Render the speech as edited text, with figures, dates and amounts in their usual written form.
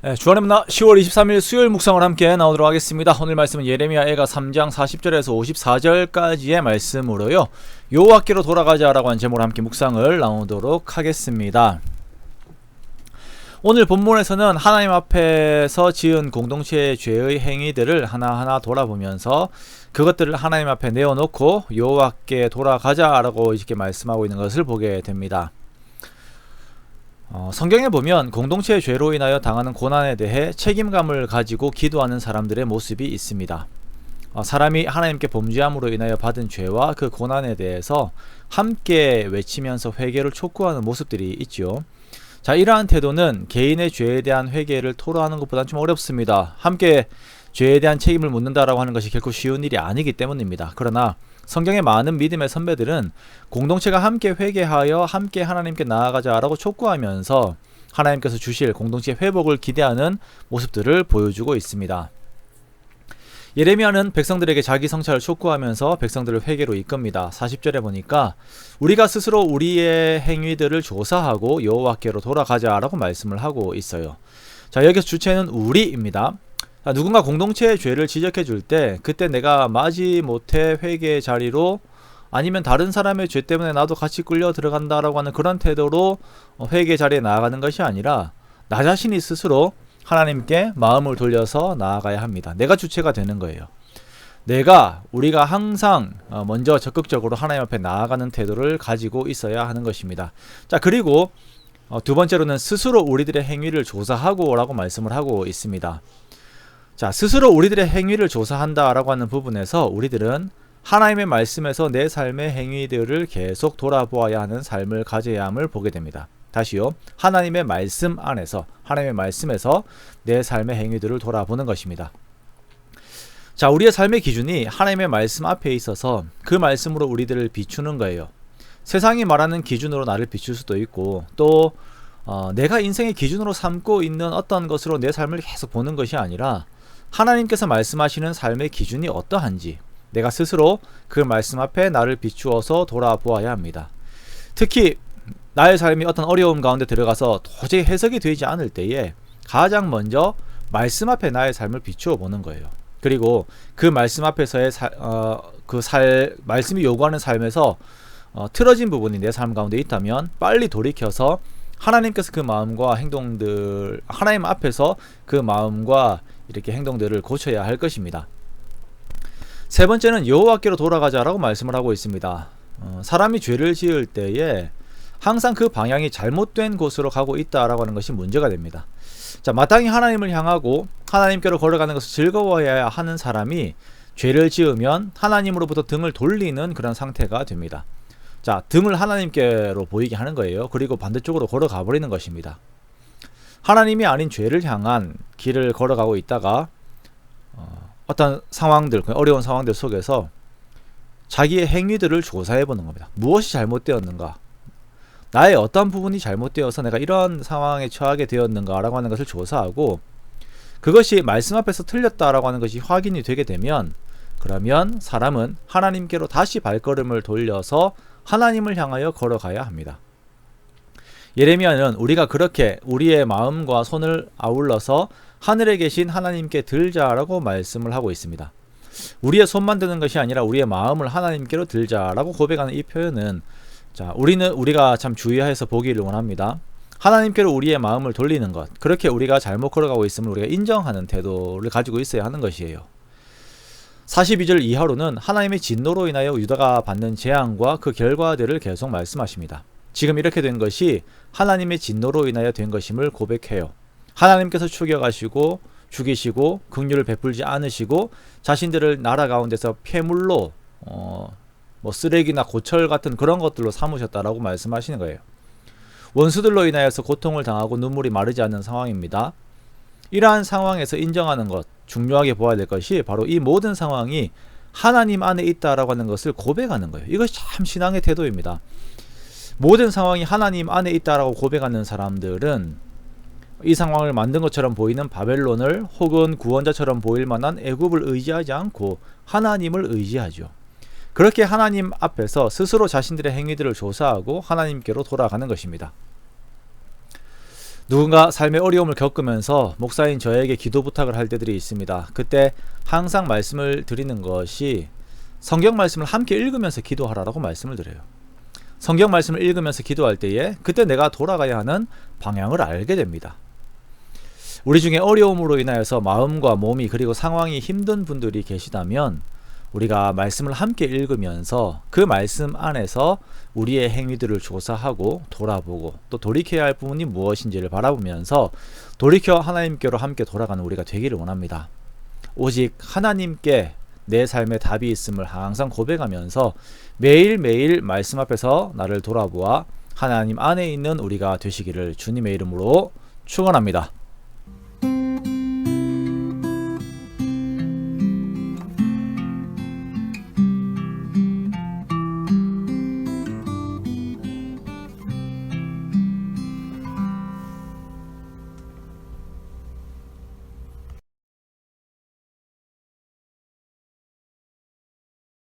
네, 주안의 문화 10월 23일 수요일 묵상을 함께 나오도록 하겠습니다. 오늘 말씀은 예레미야 애가 3장 40절에서 54절까지의 말씀으로요, 여호와께로 돌아가자라고 한 제목으로 함께 묵상을 나오도록 하겠습니다. 오늘 본문에서는 하나님 앞에서 지은 공동체의 죄의 행위들을 하나하나 돌아보면서 그것들을 하나님 앞에 내어놓고 여호와께 돌아가자라고 이렇게 말씀하고 있는 것을 보게 됩니다. 성경에 보면 공동체의 죄로 인하여 당하는 고난에 대해 책임감을 가지고 기도하는 사람들의 모습이 있습니다. 사람이 하나님께 범죄함으로 인하여 받은 죄와 그 고난에 대해서 함께 외치면서 회개를 촉구하는 모습들이 있죠. 자, 이러한 태도는 개인의 죄에 대한 회개를 토로하는 것보다는 좀 어렵습니다. 함께 죄에 대한 책임을 묻는다라고 하는 것이 결코 쉬운 일이 아니기 때문입니다. 그러나 성경의 많은 믿음의 선배들은 공동체가 함께 회개하여 함께 하나님께 나아가자라고 촉구하면서 하나님께서 주실 공동체 회복을 기대하는 모습들을 보여주고 있습니다. 예레미야는 백성들에게 자기 성찰을 촉구하면서 백성들을 회개로 이끕니다. 40절에 보니까 우리가 스스로 우리의 행위들을 조사하고 여호와께로 돌아가자라고 말씀을 하고 있어요. 자, 여기서 주체는 우리입니다. 누군가 공동체의 죄를 지적해 줄 때 그때 내가 마지못해 회개의 자리로 아니면 다른 사람의 죄 때문에 나도 같이 끌려 들어간다라고 하는 그런 태도로 회개의 자리에 나아가는 것이 아니라 나 자신이 스스로 하나님께 마음을 돌려서 나아가야 합니다. 내가 주체가 되는 거예요. 우리가 항상 먼저 적극적으로 하나님 앞에 나아가는 태도를 가지고 있어야 하는 것입니다. 자, 그리고 두 번째로는 스스로 우리들의 행위를 조사하고 라고 말씀을 하고 있습니다. 자, 스스로 우리들의 행위를 조사한다라고 하는 부분에서 우리들은 하나님의 말씀에서 내 삶의 행위들을 계속 돌아보아야 하는 삶을 가져야 함을 보게 됩니다. 다시요, 하나님의 말씀 안에서, 하나님의 말씀에서 내 삶의 행위들을 돌아보는 것입니다. 자, 우리의 삶의 기준이 하나님의 말씀 앞에 있어서 그 말씀으로 우리들을 비추는 거예요. 세상이 말하는 기준으로 나를 비출 수도 있고, 또 내가 인생의 기준으로 삼고 있는 어떤 것으로 내 삶을 계속 보는 것이 아니라 하나님께서 말씀하시는 삶의 기준이 어떠한지 내가 스스로 그 말씀 앞에 나를 비추어서 돌아보아야 합니다. 특히 나의 삶이 어떤 어려움 가운데 들어가서 도저히 해석이 되지 않을 때에 가장 먼저 말씀 앞에 나의 삶을 비추어 보는 거예요. 그리고 그 말씀 앞에서의 말씀이 요구하는 삶에서 틀어진 부분이 내 삶 가운데 있다면 빨리 돌이켜서 하나님께서 그 마음과 행동들, 하나님 앞에서 그 마음과 이렇게 행동들을 고쳐야 할 것입니다. 세 번째는 여호와께로 돌아가자라고 말씀을 하고 있습니다. 사람이 죄를 지을 때에 항상 그 방향이 잘못된 곳으로 가고 있다라고 하는 것이 문제가 됩니다. 자, 마땅히 하나님을 향하고 하나님께로 걸어가는 것을 즐거워해야 하는 사람이 죄를 지으면 하나님으로부터 등을 돌리는 그런 상태가 됩니다. 자, 등을 하나님께로 보이게 하는 거예요. 그리고 반대쪽으로 걸어가 버리는 것입니다. 하나님이 아닌 죄를 향한 길을 걸어가고 있다가 어떤 상황들, 어려운 상황들 속에서 자기의 행위들을 조사해 보는 겁니다. 무엇이 잘못되었는가? 나의 어떤 부분이 잘못되어서 내가 이런 상황에 처하게 되었는가 라고 하는 것을 조사하고, 그것이 말씀 앞에서 틀렸다라고 하는 것이 확인이 되게 되면, 그러면 사람은 하나님께로 다시 발걸음을 돌려서 하나님을 향하여 걸어가야 합니다. 예레미야는 우리가 그렇게 우리의 마음과 손을 아울러서 하늘에 계신 하나님께 들자라고 말씀을 하고 있습니다. 우리의 손만 드는 것이 아니라 우리의 마음을 하나님께로 들자라고 고백하는 이 표현은, 자, 우리가 참 주의해서 보기를 원합니다. 하나님께로 우리의 마음을 돌리는 것, 그렇게 우리가 잘못 걸어가고 있음을 우리가 인정하는 태도를 가지고 있어야 하는 것이에요. 42절 이하로는 하나님의 진노로 인하여 유다가 받는 재앙과 그 결과들을 계속 말씀하십니다. 지금 이렇게 된 것이 하나님의 진노로 인하여 된 것임을 고백해요. 하나님께서 추격하시고 죽이시고 긍휼을 베풀지 않으시고 자신들을 나라 가운데서 폐물로 쓰레기나 고철 같은 그런 것들로 삼으셨다라고 말씀하시는 거예요. 원수들로 인하여서 고통을 당하고 눈물이 마르지 않는 상황입니다. 이러한 상황에서 인정하는 것, 중요하게 보아야 될 것이 바로 이 모든 상황이 하나님 안에 있다라고 하는 것을 고백하는 거예요. 이것이 참 신앙의 태도입니다. 모든 상황이 하나님 안에 있다라고 고백하는 사람들은 이 상황을 만든 것처럼 보이는 바벨론을 혹은 구원자처럼 보일 만한 애굽을 의지하지 않고 하나님을 의지하죠. 그렇게 하나님 앞에서 스스로 자신들의 행위들을 조사하고 하나님께로 돌아가는 것입니다. 누군가 삶의 어려움을 겪으면서 목사인 저에게 기도 부탁을 할 때들이 있습니다. 그때 항상 말씀을 드리는 것이 성경 말씀을 함께 읽으면서 기도하라고 말씀을 드려요. 성경 말씀을 읽으면서 기도할 때에 그때 내가 돌아가야 하는 방향을 알게 됩니다. 우리 중에 어려움으로 인하여서 마음과 몸이 그리고 상황이 힘든 분들이 계시다면 우리가 말씀을 함께 읽으면서 그 말씀 안에서 우리의 행위들을 조사하고 돌아보고 또 돌이켜야 할 부분이 무엇인지를 바라보면서 돌이켜 하나님께로 함께 돌아가는 우리가 되기를 원합니다. 오직 하나님께 내 삶에 답이 있음을 항상 고백하면서 매일매일 말씀 앞에서 나를 돌아보아 하나님 안에 있는 우리가 되시기를 주님의 이름으로 축원합니다.